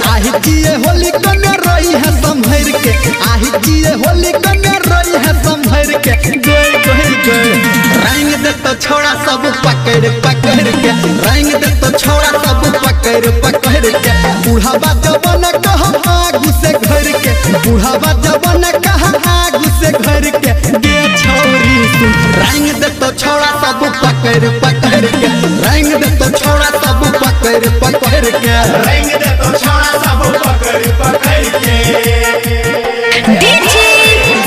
आही जिए होली कने रही है संभर के, आही जिए होली कने रही है संभर के। गोल गोल गोल रंग दे तो छोड़ा सब पकड़ पकड़ के, रंग दे तो छोड़ा सब पकड़ पकड़ के। बुढ़ावा जवान कहा आगू से घर के, बुढ़ावा जवान कहा आगू से घर के। गे छोरी सुन रंग दे तो छोड़ा सब पकड़ पकड़ के, रंग दे तो छोड़ा सब पकड़ पकड़ के, रंग दे तो छोड़ा सब पकड़ पकड़ के। डीजे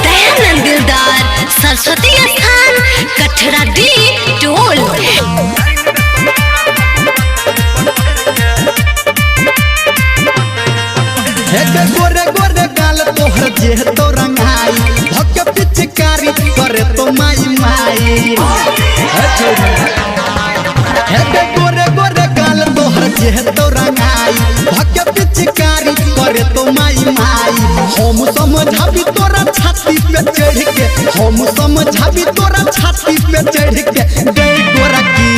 दयानंद दिलदार सरस्वती स्थान कठरा डी टोल। गोरे गोरे गाल तोहर जे तो रंगाई, धक पिचकारी करे तो माई माई। गोरे गोरे गाल तोहर जे तो रंगाई, धक पिचकारी करे तो माई माई। हम समझाबी तोरा छाती पे चढ़ के, हम समझाबी तोरा छाती पे चढ़ के। गई गोरा की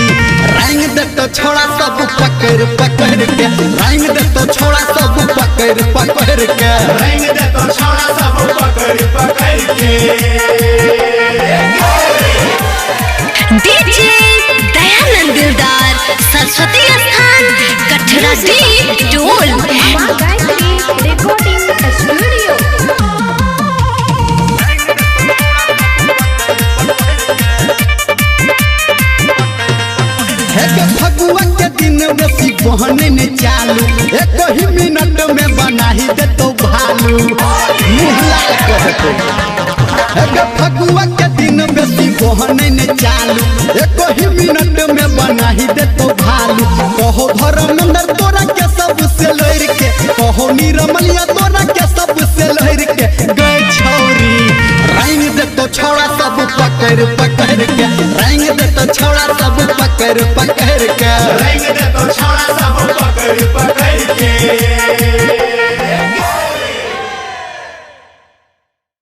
रंग दे तो छोड़ा सब पकड़ पकड़ के, रंग दे तो छोड़ा सब पकड़ पकड़ के, रंग दे तो छोड़ा सब पकड़ पकड़ के। डीजे दयानंद दिलदार सरस्वती स्थान कठरा डी टोल। Recording studio. फगुआ के दिन बेसी बहने ने चालू, एक ही मिनट में बना ही दे तो भालू। मुहलाल कहते फगुआ के दिन बेसी बहने ने चालू, एक ही मिनट में बना ही दे तो भालू। कहो धर्मेंद्र तोरा के सबसे लड़ के, कहो नीरमलिया तोरा के सबसे लड़ के। गए छोरी रंग दे तो छोड़ा सब पकड़ पकड़